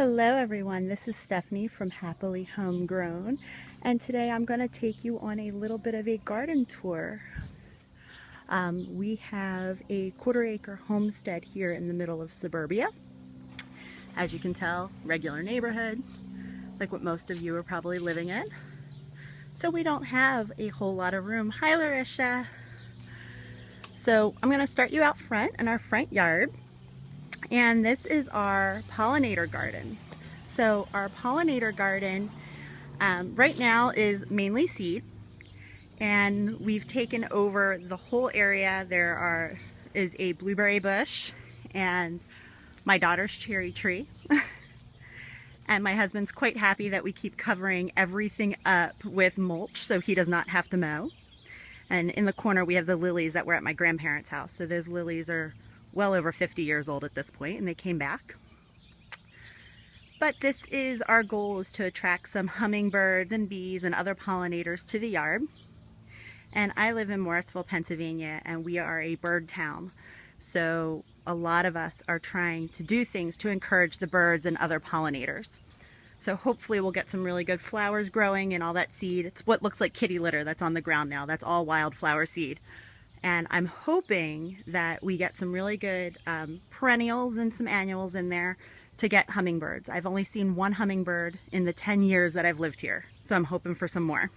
Hello everyone, this is Stephanie from Happily Homegrown, and today I'm going to take you on a little bit of a garden tour. We have a quarter-acre homestead here in the middle of suburbia. As you can tell, regular neighborhood, like what most of you are probably living in. So we don't have a whole lot of room. Hi Larisha! So I'm going to start you out front in our front yard. And this is our pollinator garden. So our pollinator garden right now is mainly seed, and we've taken over the whole area. There is a blueberry bush and my daughter's cherry tree. And my husband's quite happy that we keep covering everything up with mulch so he does not have to mow. And in the corner we have the lilies that were at my grandparents' house. So those lilies are well over 50 years old at this point, and they came back. But this is our goal, is to attract some hummingbirds and bees and other pollinators to the yard. And I live in Morrisville, Pennsylvania, and we are a bird town. So a lot of us are trying to do things to encourage the birds and other pollinators. So hopefully we'll get some really good flowers growing and all that seed. It's what looks like kitty litter that's on the ground now. That's all wildflower seed. And I'm hoping that we get some really good perennials and some annuals in there to get hummingbirds. I've only seen one hummingbird in the 10 years that I've lived here, so I'm hoping for some more.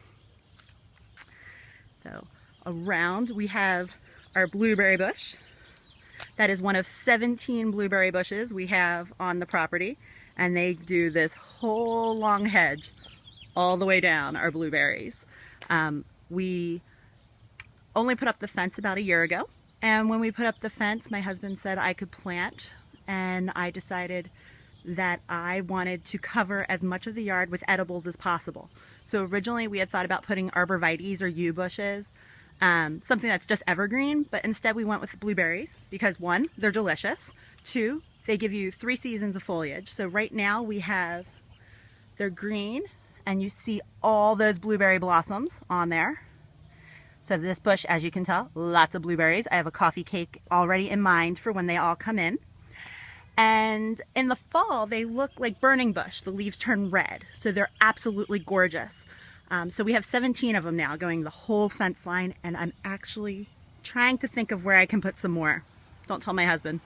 So around we have our blueberry bush. That is one of 17 blueberry bushes we have on the property, and they do this whole long hedge all the way down our blueberries. We only put up the fence about a year ago, and when we put up the fence, my husband said I could plant, and I decided that I wanted to cover as much of the yard with edibles as possible. So originally we had thought about putting arborvitaes or yew bushes, something that's just evergreen, but instead we went with blueberries because one, they're delicious, two, they give you 3 seasons of foliage. So right now they're green, and you see all those blueberry blossoms on there. So this bush, as you can tell, lots of blueberries. I have a coffee cake already in mind for when they all come in. And in the fall, they look like burning bush. The leaves turn red, so they're absolutely gorgeous. So we have 17 of them now going the whole fence line, and I'm actually trying to think of where I can put some more. Don't tell my husband.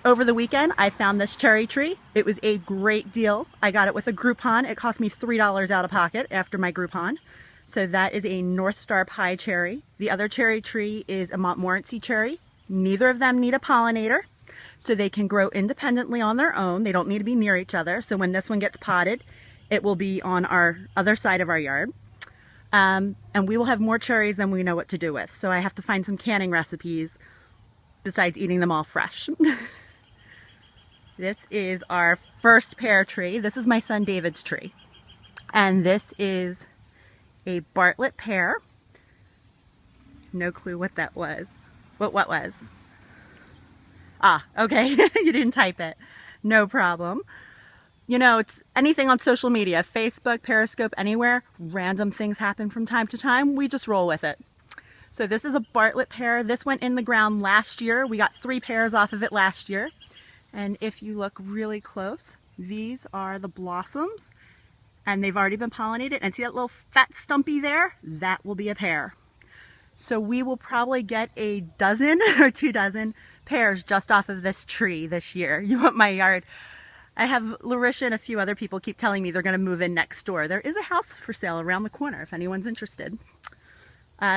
Over the weekend, I found this cherry tree. It was a great deal. I got it with a Groupon. It cost me $3 out of pocket after my Groupon. So that is a North Star pie cherry. The other cherry tree is a Montmorency cherry. Neither of them need a pollinator, so they can grow independently on their own. They don't need to be near each other. So when this one gets potted, it will be on our other side of our yard. And we will have more cherries than we know what to do with. So I have to find some canning recipes besides eating them all fresh. This is our first pear tree. This is my son David's tree. And this is a Bartlett pear. No clue what that was. What was? Ah, okay. You didn't type it. No problem. You know, it's anything on social media, Facebook, Periscope, anywhere. Random things happen from time to time. We just roll with it. So this is a Bartlett pear. This went in the ground last year. We got 3 pears off of it last year. And if you look really close, these are the blossoms. And they've already been pollinated. And see that little fat stumpy there? That will be a pear. So we will probably get a dozen or 2 dozen pears just off of this tree this year. You want my yard? I have Larisha and a few other people keep telling me they're going to move in next door. There is a house for sale around the corner if anyone's interested.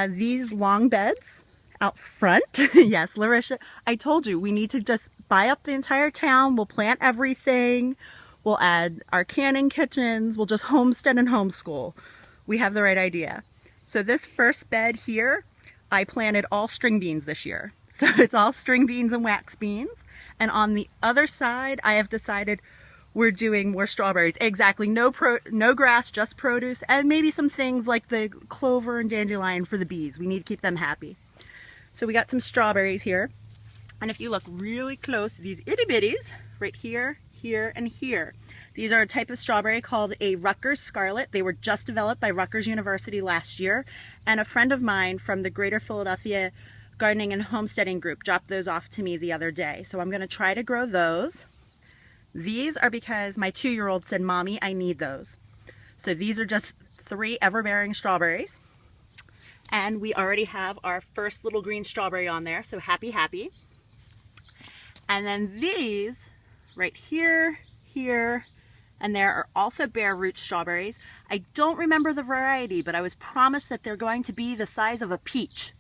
These long beds out front. Yes, Larisha, I told you we need to just buy up the entire town. We'll plant everything. We'll add our canning kitchens. We'll just homestead and homeschool. We have the right idea. So this first bed here, I planted all string beans this year. So it's all string beans and wax beans. And on the other side, I have decided we're doing more strawberries. Exactly, no grass, just produce, and maybe some things like the clover and dandelion for the bees. We need to keep them happy. So we got some strawberries here. And if you look really close, these itty bitties right here, here, and here. These are a type of strawberry called a Rutgers Scarlet. They were just developed by Rutgers University last year. And a friend of mine from the Greater Philadelphia Gardening and Homesteading Group dropped those off to me the other day. So I'm going to try to grow those. These are because my 2-year-old said, Mommy, I need those. So these are just 3 ever-bearing strawberries. And we already have our first little green strawberry on there, so happy. And then these right here, here, and there are also bare root strawberries. I don't remember the variety, but I was promised that they're going to be the size of a peach.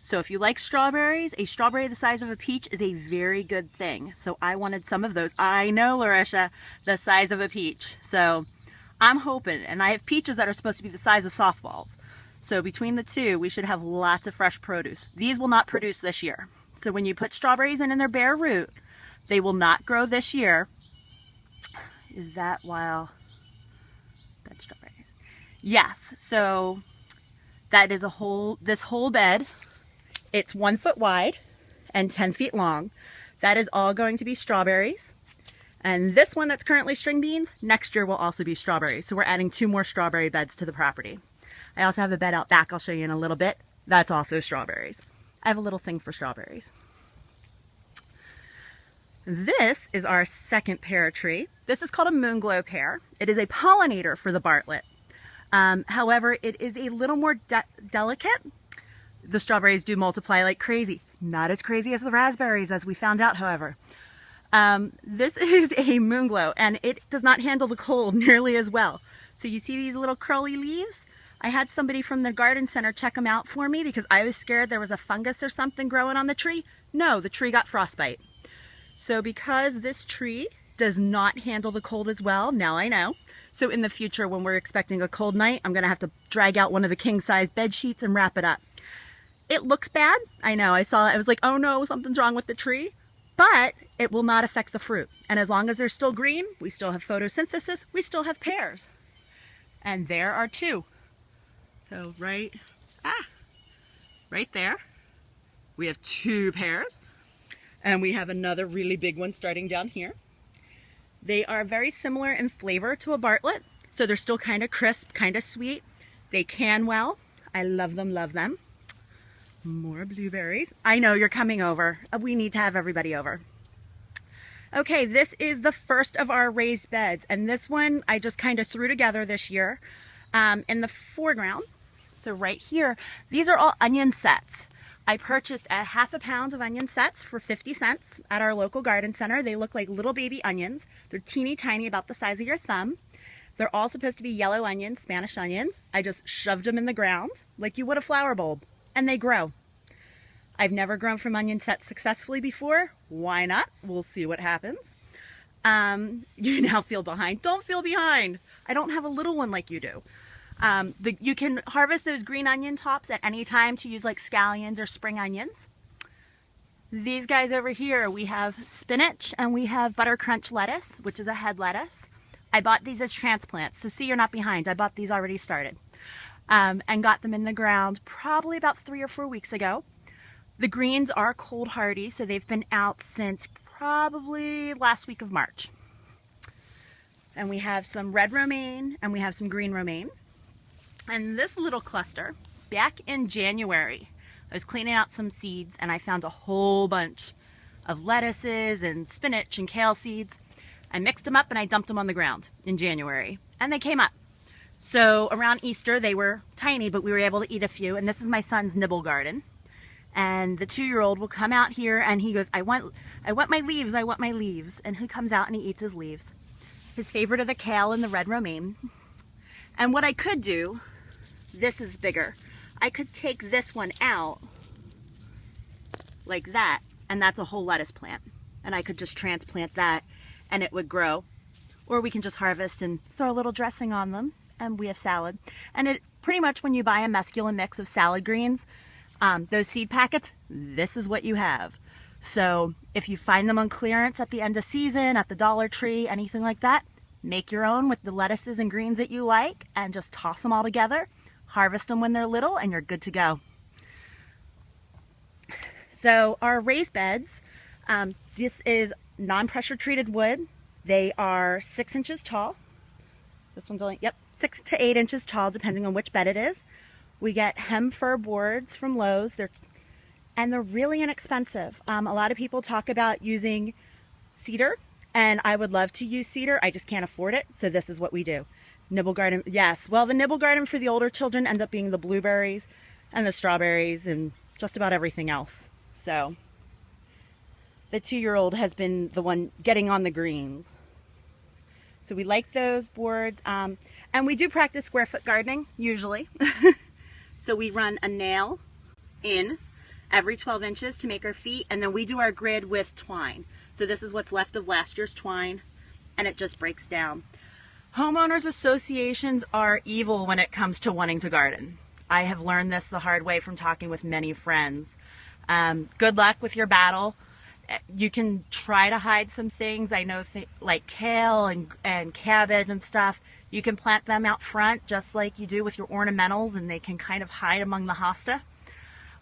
So if you like strawberries, a strawberry the size of a peach is a very good thing. So I wanted some of those. I know, Larisha, the size of a peach. So I'm hoping, and I have peaches that are supposed to be the size of softballs. So between the two, we should have lots of fresh produce. These will not produce this year. So when you put strawberries in their bare root, they will not grow this year. Is that wild? Bed strawberries. Yes, so that is this whole bed. It's 1 foot wide and 10 feet long. That is all going to be strawberries. And this one that's currently string beans, next year will also be strawberries. So we're adding 2 more strawberry beds to the property. I also have a bed out back I'll show you in a little bit. That's also strawberries. I have a little thing for strawberries. This is our second pear tree. This is called a moonglow pear. It is a pollinator for the Bartlett. However, it is a little more delicate. The strawberries do multiply like crazy. Not as crazy as the raspberries, as we found out, however. This is a moonglow, and it does not handle the cold nearly as well. So you see these little curly leaves? I had somebody from the garden center check them out for me because I was scared there was a fungus or something growing on the tree. No, the tree got frostbite. So because this tree does not handle the cold as well, now I know. So in the future, when we're expecting a cold night, I'm gonna have to drag out one of the king-size bed sheets and wrap it up. It looks bad. I know, I saw it. I was like, oh no, something's wrong with the tree. But it will not affect the fruit. And as long as they're still green, we still have photosynthesis, we still have pears. And there are 2. So right there, we have 2 pears. And we have another really big one starting down here. They are very similar in flavor to a Bartlett. So they're still kind of crisp, kind of sweet. They can well. I love them, love them. More blueberries. I know you're coming over. We need to have everybody over. Okay, this is the first of our raised beds. And this one I just kind of threw together this year in the foreground. So right here, these are all onion sets. I purchased a ½ a pound of onion sets for 50 cents at our local garden center. They look like little baby onions. They're teeny tiny, about the size of your thumb. They're all supposed to be yellow onions, Spanish onions. I just shoved them in the ground like you would a flower bulb, and they grow. I've never grown from onion sets successfully before. Why not? We'll see what happens. You now feel behind. Don't feel behind. I don't have a little one like you do. You can harvest those green onion tops at any time to use like scallions or spring onions. These guys over here, we have spinach and we have butter crunch lettuce, which is a head lettuce. I bought these as transplants, so see, you're not behind. I bought these already started and got them in the ground probably about 3 or 4 weeks ago. The greens are cold hardy, so they've been out since probably last week of March. And we have some red romaine and we have some green romaine. And this little cluster, back in January, I was cleaning out some seeds and I found a whole bunch of lettuces and spinach and kale seeds. I mixed them up and I dumped them on the ground in January and they came up. So around Easter they were tiny, but we were able to eat a few. And this is my son's nibble garden. And the 2-year-old will come out here and he goes, I want my leaves, I want my leaves. And he comes out and he eats his leaves. His favorite are the kale and the red romaine. And what I could do, this is bigger. I could take this one out like that, and that's a whole lettuce plant. And I could just transplant that and it would grow. Or we can just harvest and throw a little dressing on them and we have salad. And it pretty much, when you buy a mescula mix of salad greens, those seed packets, this is what you have. So if you find them on clearance at the end of season, at the Dollar Tree, anything like that, make your own with the lettuces and greens that you like and just toss them all together. Harvest them when they're little and you're good to go. So our raised beds, this is non-pressure treated wood. They are 6 inches tall. This one's only, 6 to 8 inches tall, depending on which bed it is. We get hem fir boards from Lowe's. They're really inexpensive. A lot of people talk about using cedar And I would love to use cedar. I just can't afford it. So this is what we do. Nibble garden. Yes. Well, the nibble garden for the older children ends up being the blueberries and the strawberries and just about everything else. So the 2-year-old has been the one getting on the greens. So we like those boards. And we do practice square foot gardening usually. So we run a nail in every 12 inches to make our feet. And then we do our grid with twine. So this is what's left of last year's twine, and it just breaks down. Homeowners associations are evil when it comes to wanting to garden. I have learned this the hard way from talking with many friends. Good luck with your battle. You can try to hide some things. I know like kale and cabbage and stuff. You can plant them out front just like you do with your ornamentals, and they can kind of hide among the hosta.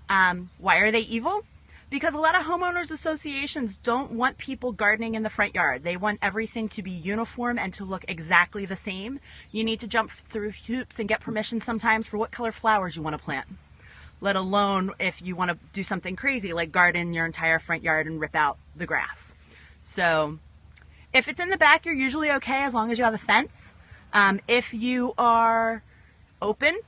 Why are they evil? Because a lot of homeowners associations don't want people gardening in the front yard. They want everything to be uniform and to look exactly the same. You need to jump through hoops and get permission sometimes for what color flowers you want to plant, let alone if you want to do something crazy like garden your entire front yard and rip out the grass. So if it's in the back, you're usually okay as long as you have a fence. If you are open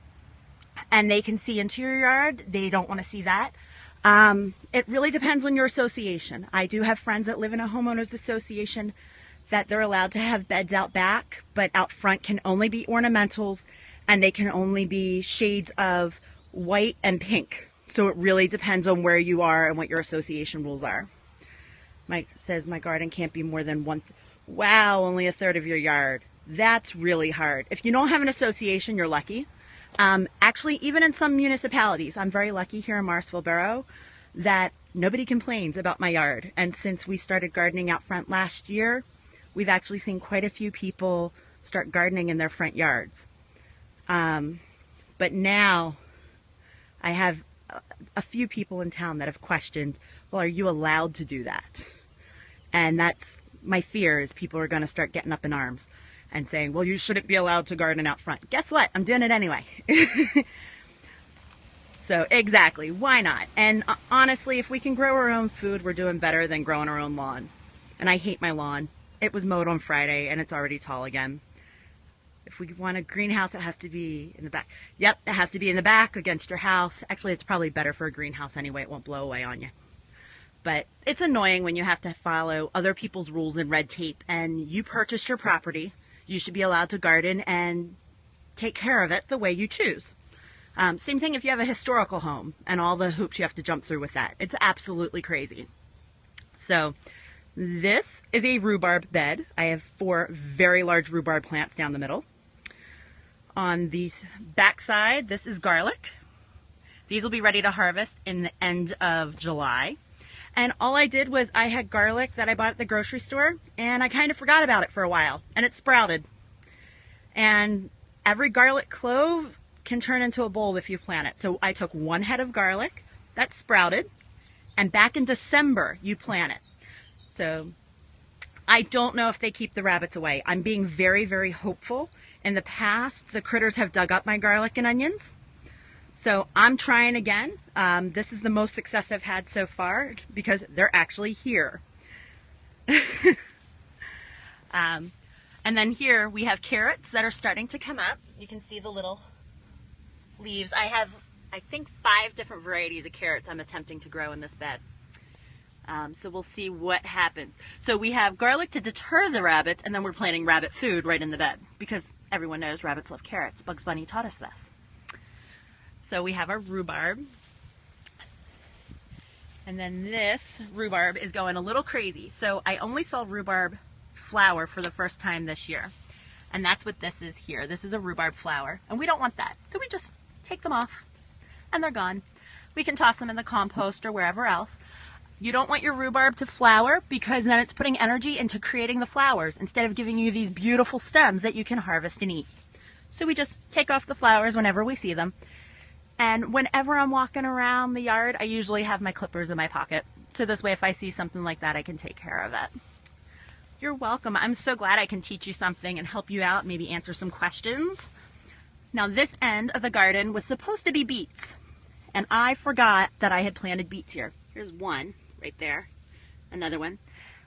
and they can see into your yard, they don't want to see that. It really depends on your association. I do have friends that live in a homeowners association that they're allowed to have beds out back, but out front can only be ornamentals, and they can only be shades of white and pink. So it really depends on where you are and what your association rules are. Mike says my garden can't be more than one. Wow, only a third of your yard. That's really hard. If you don't have an association, you're lucky. Actually, even in some municipalities, I'm very lucky here in Morrisville Borough that nobody complains about my yard. And since we started gardening out front last year, we've actually seen quite a few people start gardening in their front yards. But now I have a few people in town that have questioned, well, are you allowed to do that? And that's my fear, is people are going to start getting up in arms and saying, well, you shouldn't be allowed to garden out front. Guess what? I'm doing it anyway. So exactly, why not? And honestly, if we can grow our own food, we're doing better than growing our own lawns. And I hate my lawn. It was mowed on Friday and it's already tall again. If we want a greenhouse, it has to be in the back. Yep, it has to be in the back against your house. Actually, it's probably better for a greenhouse anyway. It won't blow away on you. But it's annoying when you have to follow other people's rules and red tape, and you purchased your property. You should be allowed to garden and take care of it the way you choose. Same thing if you have a historical home and all the hoops you have to jump through with that. It's absolutely crazy. So this is a rhubarb bed. I have 4 very large rhubarb plants down the middle. On the back side, this is garlic. These will be ready to harvest in the end of July. And all I did was I had garlic that I bought at the grocery store, and I kind of forgot about it for a while, and it sprouted. And every garlic clove can turn into a bulb if you plant it. So I took 1 head of garlic that sprouted, and back in December you plant it. So I don't know if they keep the rabbits away. I'm being very, very hopeful. In the past, the critters have dug up my garlic and onions. So I'm trying again. This is the most success I've had so far because they're actually here. And then here we have carrots that are starting to come up. You can see the little leaves. I have, I think, 5 different varieties of carrots I'm attempting to grow in this bed. So we'll see what happens. So we have garlic to deter the rabbits, and then we're planting rabbit food right in the bed because everyone knows rabbits love carrots. Bugs Bunny taught us this. So we have our rhubarb. And then this rhubarb is going a little crazy. So I only saw rhubarb flower for the first time this year. And that's what this is here. This is a rhubarb flower. And we don't want that. So we just take them off and they're gone. We can toss them in the compost or wherever else. You don't want your rhubarb to flower because then it's putting energy into creating the flowers instead of giving you these beautiful stems that you can harvest and eat. So we just take off the flowers whenever we see them. And whenever I'm walking around the yard, I usually have my clippers in my pocket. So this way, if I see something like that, I can take care of it. You're welcome. I'm so glad I can teach you something and help you out, maybe answer some questions. Now this end of the garden was supposed to be beets. And I forgot that I had planted beets here. Here's one right there, another one.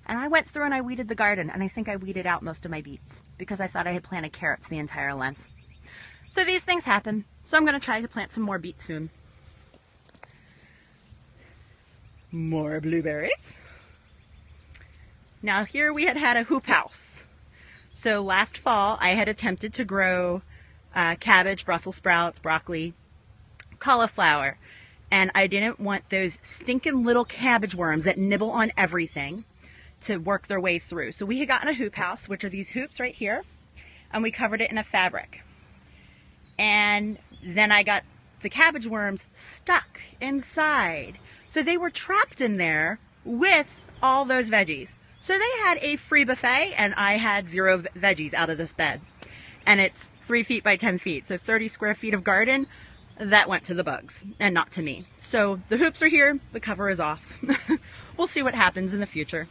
And I went through and I weeded the garden, and I think I weeded out most of my beets because I thought I had planted carrots the entire length. So these things happen. So I'm going to try to plant some more beets soon. More blueberries. Now here we had a hoop house. So last fall I had attempted to grow cabbage, Brussels sprouts, broccoli, cauliflower, and I didn't want those stinking little cabbage worms that nibble on everything to work their way through. So we had gotten a hoop house, which are these hoops right here, and we covered it in a fabric. And then I got the cabbage worms stuck inside. So they were trapped in there with all those veggies. So they had a free buffet, and I had 0 veggies out of this bed. And it's 3 feet by 10 feet, so 30 square feet of garden. That went to the bugs and not to me. So the hoops are here, the cover is off. We'll see what happens in the future.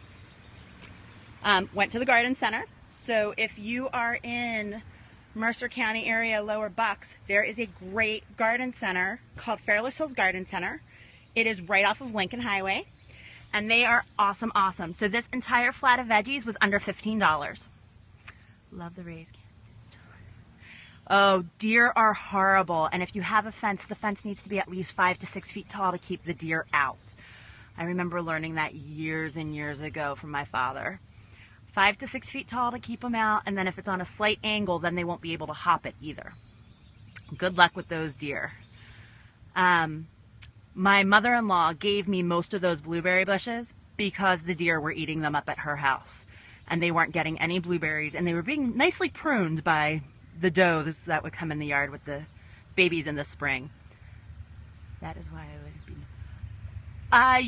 Went to the garden center. So if you are in Mercer County area, Lower Bucks, there is a great garden center called Fairless Hills Garden Center. It is right off of Lincoln Highway, and they are awesome, awesome. So this entire flat of veggies was under $15. Love the raised candles. Oh, deer are horrible, and if you have a fence, the fence needs to be at least 5 to 6 feet tall to keep the deer out. I remember learning that years and years ago from my father. 5 to 6 feet tall to keep them out, and then if it's on a slight angle, then they won't be able to hop it either. Good luck with those deer. My mother-in-law gave me most of those blueberry bushes because the deer were eating them up at her house, and they weren't getting any blueberries, and they were being nicely pruned by the does that would come in the yard with the babies in the spring. That is why I would be...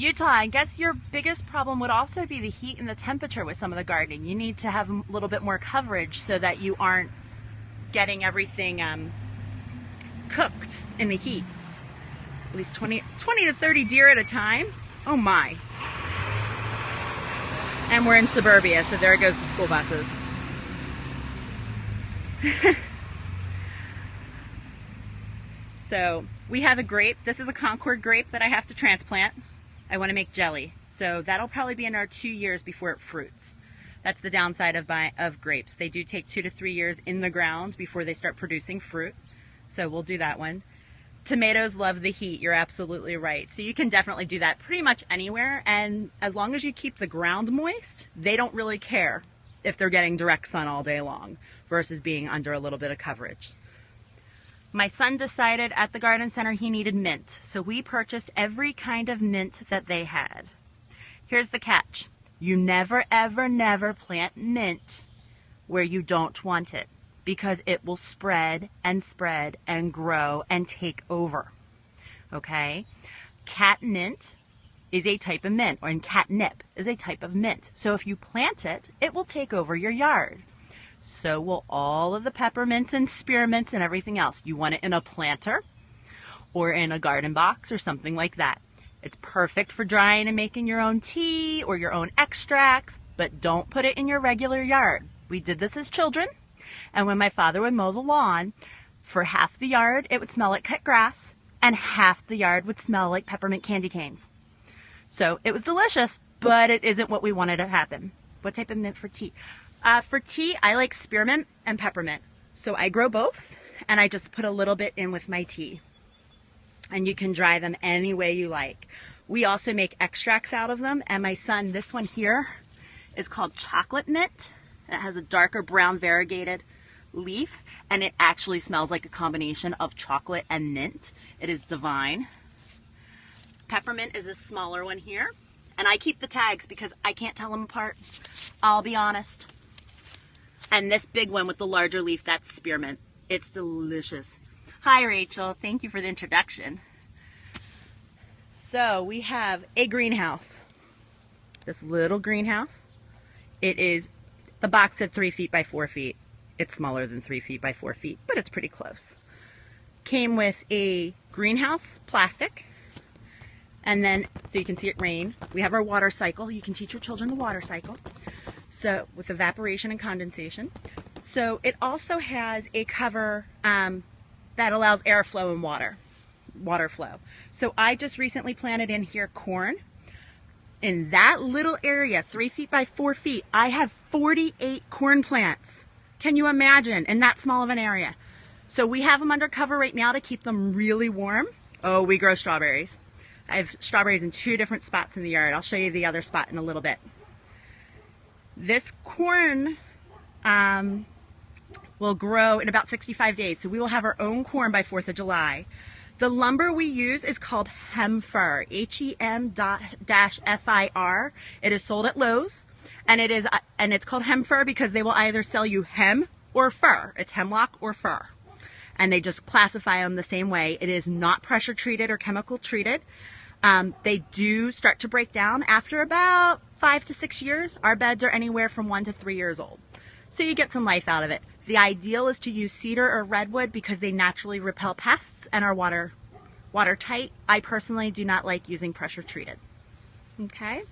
Utah, I guess your biggest problem would also be the heat and the temperature with some of the gardening. You need to have a little bit more coverage so that you aren't getting everything cooked in the heat. At least 20 to 30 deer at a time. Oh my. And we're in suburbia, so there goes the school buses. So we have a grape. This is a Concord grape that I have to transplant. I want to make jelly. So that'll probably be another 2 years before it fruits. That's the downside of grapes. They do take 2 to 3 years in the ground before they start producing fruit. So we'll do that one. Tomatoes love the heat. You're absolutely right. So you can definitely do that pretty much anywhere. And as long as you keep the ground moist, they don't really care if they're getting direct sun all day long versus being under a little bit of coverage. My son decided at the garden center he needed mint. So we purchased every kind of mint that they had. Here's the catch. You never, ever, never plant mint where you don't want it, because it will spread and grow and take over. Okay? Catmint is a type of mint, and catnip is a type of mint. So if you plant it, it will take over your yard. So will all of the peppermints and spearmints and everything else. You want it in a planter or in a garden box or something like that. It's perfect for drying and making your own tea or your own extracts, but don't put it in your regular yard. We did this as children, and when my father would mow the lawn, for half the yard it would smell like cut grass, and half the yard would smell like peppermint candy canes. So it was delicious, but it isn't what we wanted to happen. What type of mint for tea? For tea, I like spearmint and peppermint. So I grow both, and I just put a little bit in with my tea. And you can dry them any way you like. We also make extracts out of them, and my son, this one here, is called chocolate mint. It has a darker brown variegated leaf, and it actually smells like a combination of chocolate and mint. It is divine. Peppermint is this smaller one here, and I keep the tags because I can't tell them apart, I'll be honest. And this big one with the larger leaf, that's spearmint. It's delicious. Hi Rachel, thank you for the introduction. So we have a greenhouse. This little greenhouse. It is, the box said 3 feet by 4 feet. It's smaller than 3 feet by 4 feet, but it's pretty close. Came with a greenhouse plastic, and then, so you can see it rain. We have our water cycle. You can teach your children the water cycle. So with evaporation and condensation. So it also has a cover that allows airflow and water flow. So I just recently planted in here corn. In that little area, 3 feet by 4 feet, I have 48 corn plants. Can you imagine, in that small of an area? So we have them under cover right now to keep them really warm. Oh, we grow strawberries. I have strawberries in 2 different spots in the yard. I'll show you the other spot in a little bit. This corn will grow in about 65 days. So we will have our own corn by 4th of July. The lumber we use is called Hem-Fir, H-E-M-F-I-R. It is sold at Lowe's, and it's called Hem-Fir because they will either sell you hem or fir. It's hemlock or fir. And they just classify them the same way. It is not pressure treated or chemical treated. They do start to break down after about 5 to 6 years. Our beds are anywhere from 1 to 3 years old. So you get some life out of it. The ideal is to use cedar or redwood because they naturally repel pests and are watertight. I personally do not like using pressure treated. Okay?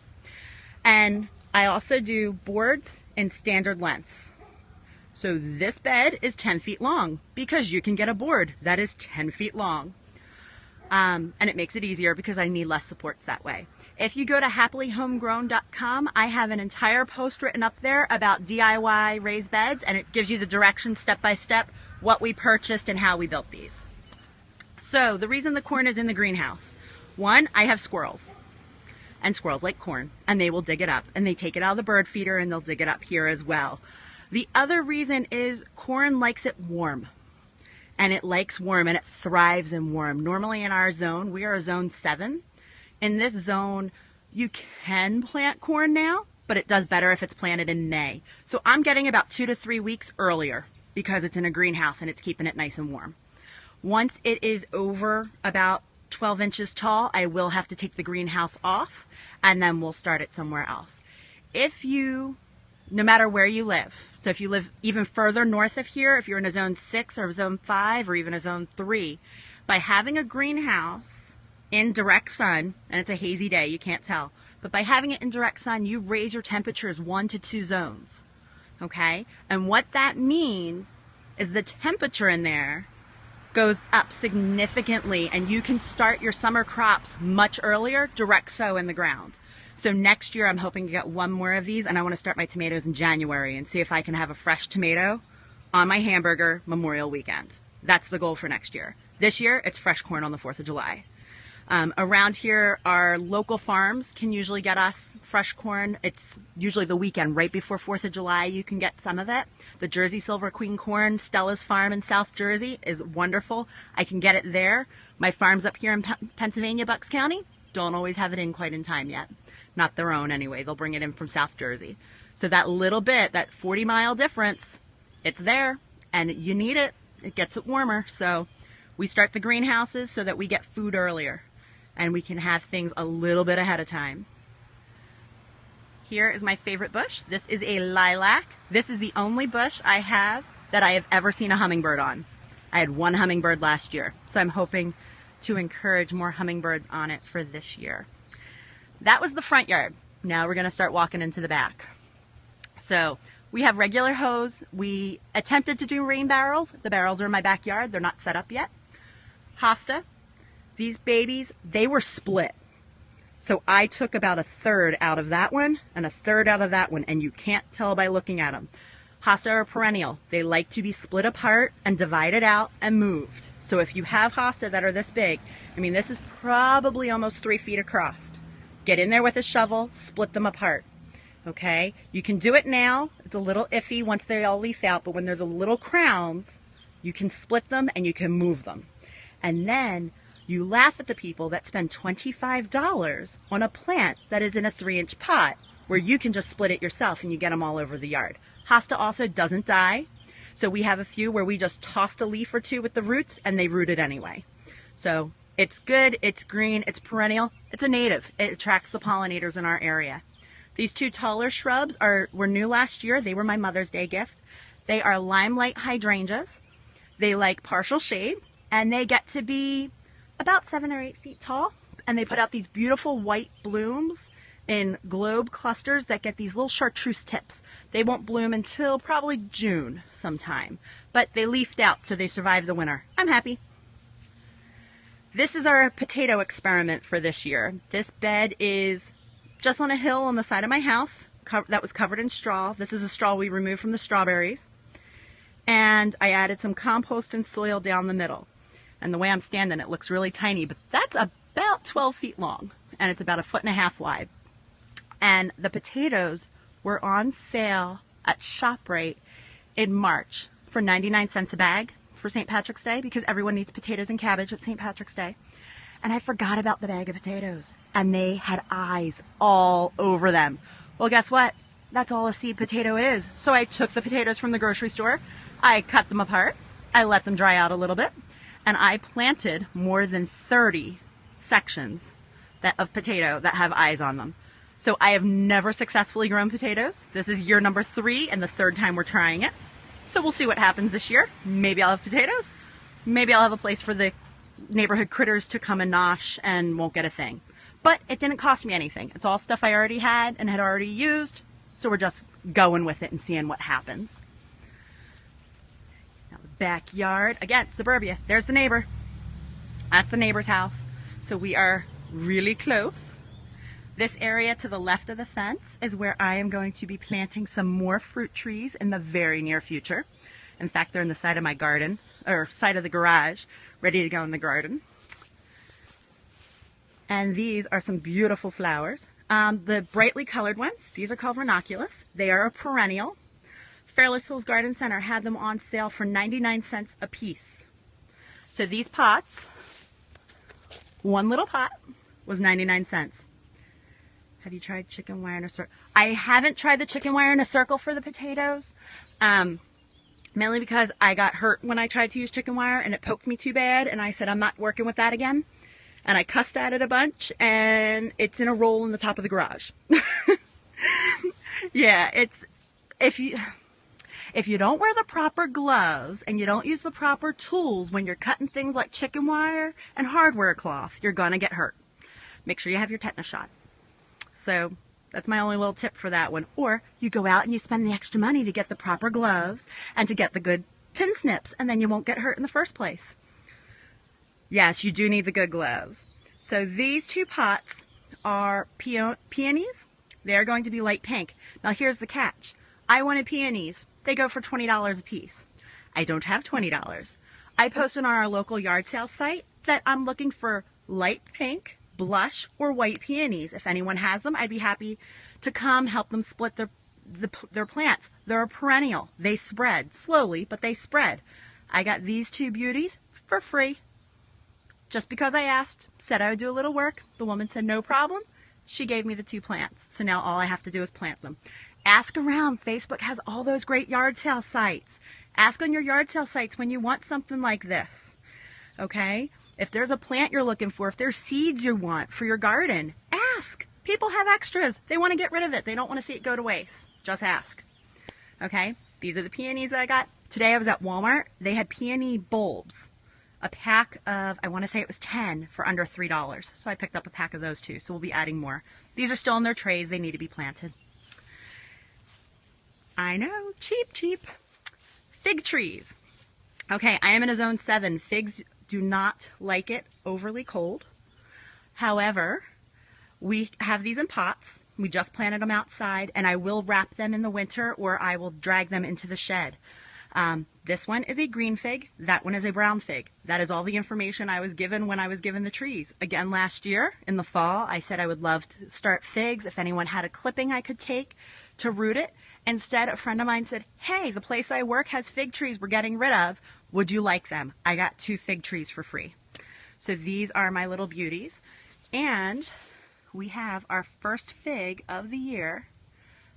And I also do boards in standard lengths. So this bed is 10 feet long because you can get a board that is 10 feet long. And it makes it easier because I need less supports that way. If you go to happilyhomegrown.com, I have an entire post written up there about DIY raised beds, and it gives you the directions step by step, what we purchased and how we built these. So the reason the corn is in the greenhouse, one, I have squirrels, and squirrels like corn, and they will dig it up, and they take it out of the bird feeder and they'll dig it up here as well. The other reason is corn likes it warm. And it likes warm, and it thrives in warm. Normally in our zone, we are a zone 7. In this zone, you can plant corn now, but it does better if it's planted in May. So I'm getting about 2 to 3 weeks earlier because it's in a greenhouse and it's keeping it nice and warm. Once it is over about 12 inches tall, I will have to take the greenhouse off, and then we'll start it somewhere else. No matter where you live, so if you live even further north of here, if you're in a zone 6 or zone 5 or even a zone 3, by having a greenhouse in direct sun, and it's a hazy day, you can't tell, but by having it in direct sun, you raise your temperatures 1 to 2 zones, okay? And what that means is the temperature in there goes up significantly, and you can start your summer crops much earlier, direct sow in the ground. So next year I'm hoping to get 1 more of these, and I want to start my tomatoes in January and see if I can have a fresh tomato on my hamburger Memorial weekend. That's the goal for next year. This year it's fresh corn on the 4th of July. Around here, our local farms can usually get us fresh corn. It's usually the weekend right before 4th of July you can get some of it. The Jersey Silver Queen corn, Stella's farm in South Jersey, is wonderful. I can get it there. My farms up here in Pennsylvania, Bucks County, don't always have it in quite in time yet. Not their own anyway. They'll bring it in from South Jersey. So that little bit, that 40-mile difference, it's there, and you need it. It gets it warmer. So we start the greenhouses so that we get food earlier, and we can have things a little bit ahead of time. Here is my favorite bush. This is a lilac. This is the only bush I have that I have ever seen a hummingbird on. I had 1 hummingbird last year, so I'm hoping to encourage more hummingbirds on it for this year. That was the front yard. Now we're going to start walking into the back. So we have regular hose. We attempted to do rain barrels. The barrels are in my backyard. They're not set up yet. Hosta. These babies, they were split. So I took about 1/3 out of that one and 1/3 out of that one, and you can't tell by looking at them. Hosta are perennial. They like to be split apart and divided out and moved. So if you have hosta that are this big, I mean, this is probably almost 3 feet across. Get in there with a shovel, split them apart, okay? You can do it now. It's a little iffy once they all leaf out, but when they're the little crowns, you can split them and you can move them. And then you laugh at the people that spend $25 on a plant that is in a 3-inch pot where you can just split it yourself and you get them all over the yard. Hosta also doesn't die. So we have a few where we just tossed a leaf or 2 with the roots and they rooted anyway. So it's good, it's green, it's perennial, it's a native. It attracts the pollinators in our area. These 2 taller shrubs were new last year. They were my Mother's Day gift. They are limelight hydrangeas. They like partial shade, and they get to be about 7 or 8 feet tall. And they put out these beautiful white blooms in globe clusters that get these little chartreuse tips. They won't bloom until probably June sometime, but they leafed out, so they survived the winter. I'm happy. This is our potato experiment for this year. This bed is just on a hill on the side of my house that was covered in straw. This is a straw we removed from the strawberries. And I added some compost and soil down the middle. And the way I'm standing, it looks really tiny, but that's about 12 feet long, and it's about 1.5 feet wide. And the potatoes were on sale at ShopRite in March for 99 cents a bag for St. Patrick's Day, because everyone needs potatoes and cabbage at St. Patrick's Day. And I forgot about the bag of potatoes, and they had eyes all over them. Well, guess what? That's all a seed potato is. So I took the potatoes from the grocery store, I cut them apart, I let them dry out a little bit, and I planted more than 30 sections of potato that have eyes on them. So I have never successfully grown potatoes. This is year number 3 and the 3rd time we're trying it. So we'll see what happens this year. Maybe I'll have potatoes. Maybe I'll have a place for the neighborhood critters to come and nosh and won't get a thing. But it didn't cost me anything. It's all stuff I already had and had already used. So we're just going with it and seeing what happens. Now the backyard, again, suburbia. There's the neighbor. That's the neighbor's house. So we are really close. This area to the left of the fence is where I am going to be planting some more fruit trees in the very near future. In fact, they're in the side of my garden, or side of the garage, ready to go in the garden. And these are some beautiful flowers. The brightly colored ones, these are called ranunculus. They are a perennial. Fairless Hills Garden Center had them on sale for 99 cents a piece. So these pots, one little pot was 99 cents. Have you tried chicken wire in a circle? I haven't tried the chicken wire in a circle for the potatoes, mainly because I got hurt when I tried to use chicken wire and it poked me too bad, and I said I'm not working with that again. And I cussed at it a bunch, and it's in a roll in the top of the garage. Yeah, if you don't wear the proper gloves and you don't use the proper tools when you're cutting things like chicken wire and hardware cloth, you're gonna get hurt. Make sure you have your tetanus shot. So that's my only little tip for that one. Or you go out and you spend the extra money to get the proper gloves and to get the good tin snips, and then you won't get hurt in the first place. Yes, you do need the good gloves. So these 2 pots are peonies. They're going to be light pink. Now here's the catch. I wanted peonies. They go for $20 a piece. I don't have $20. I posted on our local yard sale site that I'm looking for light pink, blush, or white peonies. If anyone has them, I'd be happy to come help them split their plants. They're a perennial. They spread slowly, but they spread. I got these 2 beauties for free. Just because I asked, said I would do a little work. The woman said no problem. She gave me the 2 plants. So now all I have to do is plant them. Ask around. Facebook has all those great yard sale sites. Ask on your yard sale sites when you want something like this. Okay? If there's a plant you're looking for, if there's seeds you want for your garden, ask. People have extras. They want to get rid of it. They don't want to see it go to waste. Just ask. Okay? These are the peonies that I got. Today I was at Walmart. They had peony bulbs. A pack of, I want to say it was 10 for under $3. So I picked up a pack of those too. So we'll be adding more. These are still in their trays. They need to be planted. I know. Cheap, cheap. Fig trees. Okay, I am in a zone 7. Figs do not like it overly cold. However, we have these in pots. We just planted them outside, and I will wrap them in the winter, or I will drag them into the shed. This one is a green fig. That one is a brown fig. That is all the information I was given when I was given the trees. Again, last year in the fall, I said I would love to start figs. If anyone had a clipping I could take to root it. Instead, a friend of mine said, hey, the place I work has fig trees we're getting rid of. Would you like them? I got 2 fig trees for free. So these are my little beauties. And we have our first fig of the year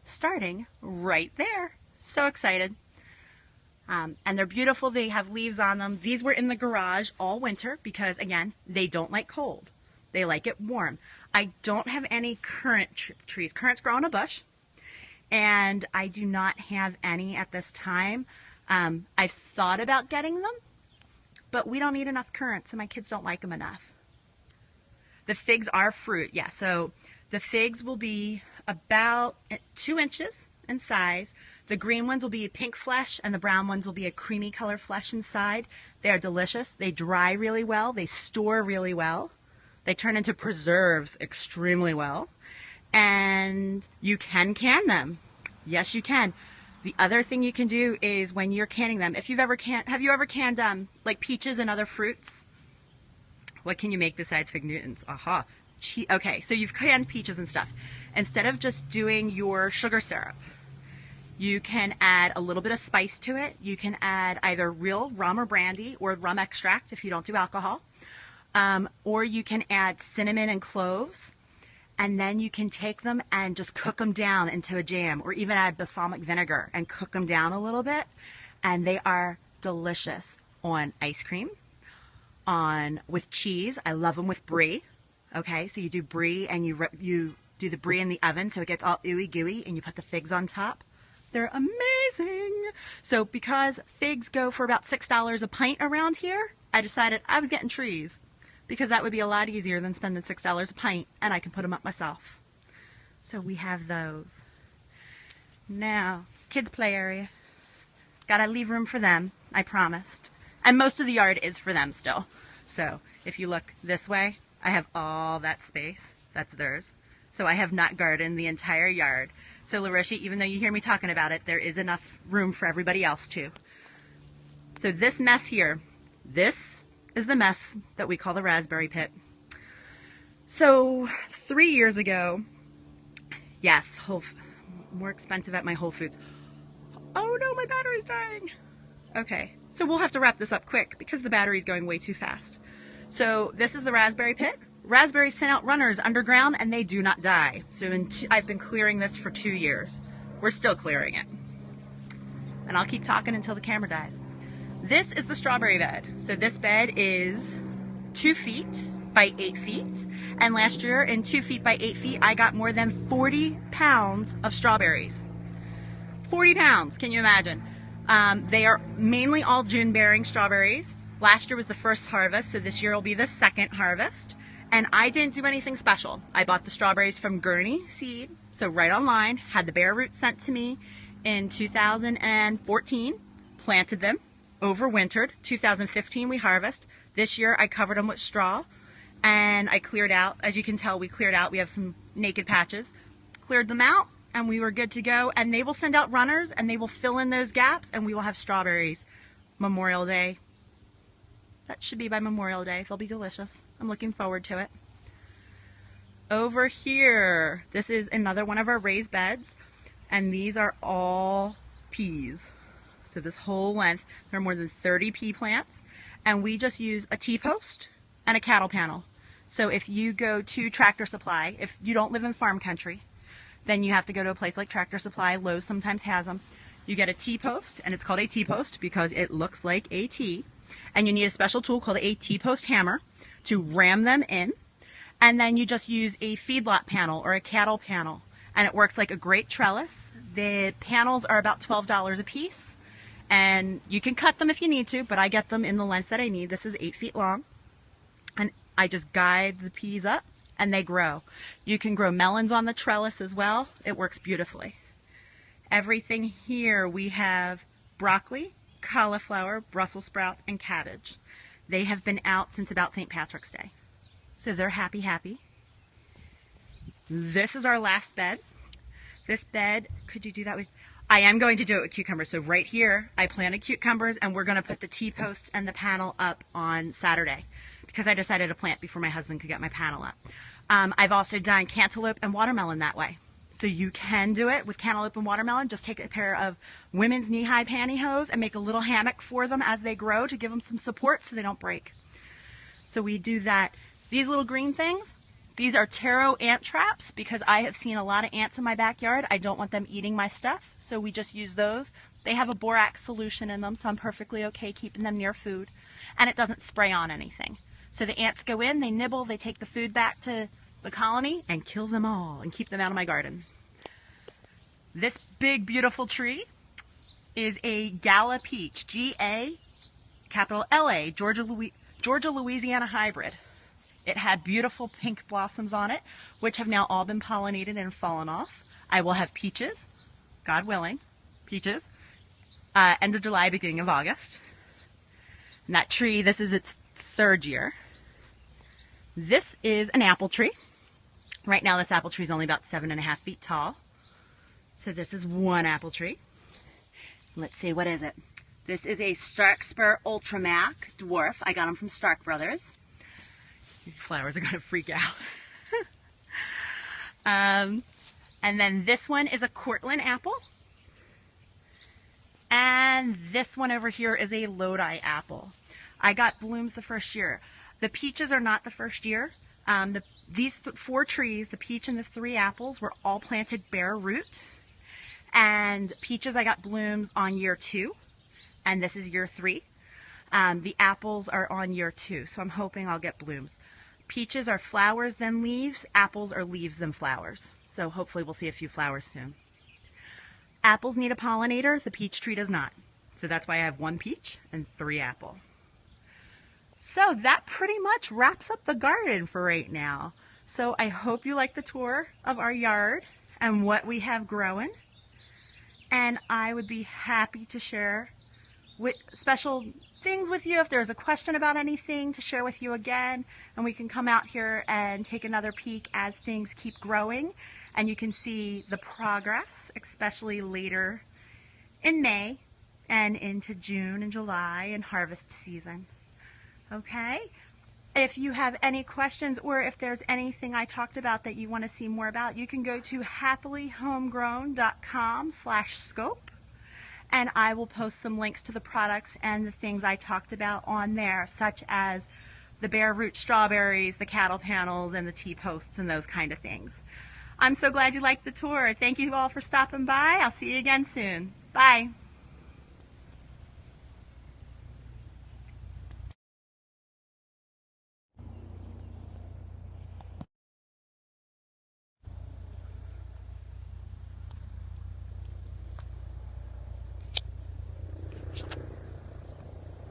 starting right there. So excited. And they're beautiful. They have leaves on them. These were in the garage all winter because, again, they don't like cold. They like it warm. I don't have any currant trees. Currants grow in a bush, and I do not have any at this time. I've thought about getting them, but we don't eat enough currants, and my kids don't like them enough. The figs are fruit, yeah. So the figs will be about 2 inches in size. The green ones will be pink flesh, and the brown ones will be a creamy color flesh inside. They are delicious. They dry really well. They store really well. They turn into preserves extremely well. and you can can them. Yes, you can. The other thing you can do is when you're canning them, if you've ever have you ever canned like peaches and other fruits? What can you make besides fig Newtons? Aha. Okay, so you've canned peaches and stuff. Instead of just doing your sugar syrup, you can add a little bit of spice to it. You can add either real rum or brandy or rum extract if you don't do alcohol. Or you can add cinnamon and cloves. And then you can take them and just cook them down into a jam, or even add balsamic vinegar and cook them down a little bit. And they are delicious on ice cream, with cheese. I love them with brie. Okay, so you do brie and you do the brie in the oven so it gets all ooey gooey, and you put the figs on top. They're amazing. So because figs go for about $6 a pint around here, I decided I was getting trees, because that would be a lot easier than spending $6 a pint, and I can put them up myself. So we have those. Now, kids' play area. Gotta leave room for them, I promised. And most of the yard is for them still. So if you look this way, I have all that space. That's theirs. So I have not gardened the entire yard. So Larisha, even though you hear me talking about it, there is enough room for everybody else too. So this mess here, this is the mess that we call the raspberry pit. So 3 years ago, yes, more expensive at my Whole Foods. Oh no, my battery's dying. Okay, so we'll have to wrap this up quick because the battery's going way too fast. So this is the raspberry pit. Raspberries send out runners underground and they do not die. So I've been clearing this for 2 years. We're still clearing it. And I'll keep talking until the camera dies. This is the strawberry bed. So this bed is 2 feet by 8 feet. And last year in 2 feet by 8 feet, I got more than 40 pounds of strawberries. 40 pounds, can you imagine? They are mainly all June-bearing strawberries. Last year was the first harvest, so this year will be the second harvest. And I didn't do anything special. I bought the strawberries from Gurney Seed, so right online, had the bare roots sent to me in 2014, planted them, overwintered. 2015 we harvest. This year I covered them with straw, and I cleared out. As you can tell, we cleared out. We have some naked patches. Cleared them out, and we were good to go. And they will send out runners, and they will fill in those gaps, and we will have strawberries Memorial Day. That should be by Memorial Day. They'll be delicious. I'm looking forward to it. Over here, this is another one of our raised beds, and these are all peas. So this whole length, there are more than 30 pea plants, and we just use a T-post and a cattle panel. So if you go to Tractor Supply, if you don't live in farm country, then you have to go to a place like Tractor Supply. Lowe's sometimes has them. You get a T-post, and it's called a T-post because it looks like a T. And you need a special tool called a T-post hammer to ram them in. And then you just use a feedlot panel or a cattle panel. And it works like a great trellis. The panels are about $12 a piece. And you can cut them if you need to, but I get them in the length that I need. This is 8 feet long. And I just guide the peas up and they grow. You can grow melons on the trellis as well. It works beautifully. Everything here, we have broccoli, cauliflower, Brussels sprouts, and cabbage. They have been out since about St. Patrick's Day. So they're happy. This is our last bed. This bed, could you do that with? I am going to do it with cucumbers. So right here, I planted cucumbers, and we're going to put the T-posts and the panel up on Saturday because I decided to plant before my husband could get my panel up. I've also done cantaloupe and watermelon that way. So you can do it with cantaloupe and watermelon. Just take a pair of women's knee-high pantyhose and make a little hammock for them as they grow to give them some support so they don't break. So we do that. These little green things, these are taro ant traps because I have seen a lot of ants in my backyard. I don't want them eating my stuff, so we just use those. They have a borax solution in them, so I'm perfectly okay keeping them near food. And it doesn't spray on anything. So the ants go in, they nibble, they take the food back to the colony and kill them all and keep them out of my garden. This big, beautiful tree is a Gala peach, G-A, capital L-A, Georgia, Louisiana hybrid. It had beautiful pink blossoms on it, which have now all been pollinated and fallen off. I will have peaches, God willing, peaches, end of July, beginning of August. And that tree, this is its 3rd year. This is an apple tree. Right now this apple tree is only about 7.5 feet tall. So this is one apple tree. Let's see, what is it? This is a Starkspur Ultramac Dwarf. I got them from Stark Brothers. These flowers are going to freak out. And then this one is a Cortland apple. And this one over here is a Lodi apple. I got blooms the first year. The peaches are not the first year. These 4 trees, the peach and the 3 apples, were all planted bare root. And peaches, I got blooms on year 2. And this is year 3. The apples are on year 2, so I'm hoping I'll get blooms. Peaches are flowers then leaves. Apples are leaves then flowers. So hopefully we'll see a few flowers soon. Apples need a pollinator. The peach tree does not. So that's why I have 1 peach and 3 apple. So that pretty much wraps up the garden for right now. So I hope you like the tour of our yard and what we have growing. And I would be happy to share special things with you if there's a question about anything to share with you again, and we can come out here and take another peek as things keep growing and you can see the progress, especially later in May and into June and July and harvest season. Okay, if you have any questions or if there's anything I talked about that you want to see more about, you can go to happilyhomegrown.com/scope. And I will post some links to the products and the things I talked about on there, such as the bare root strawberries, the cattle panels, and the T-posts and those kind of things. I'm so glad you liked the tour. Thank you all for stopping by. I'll see you again soon. Bye.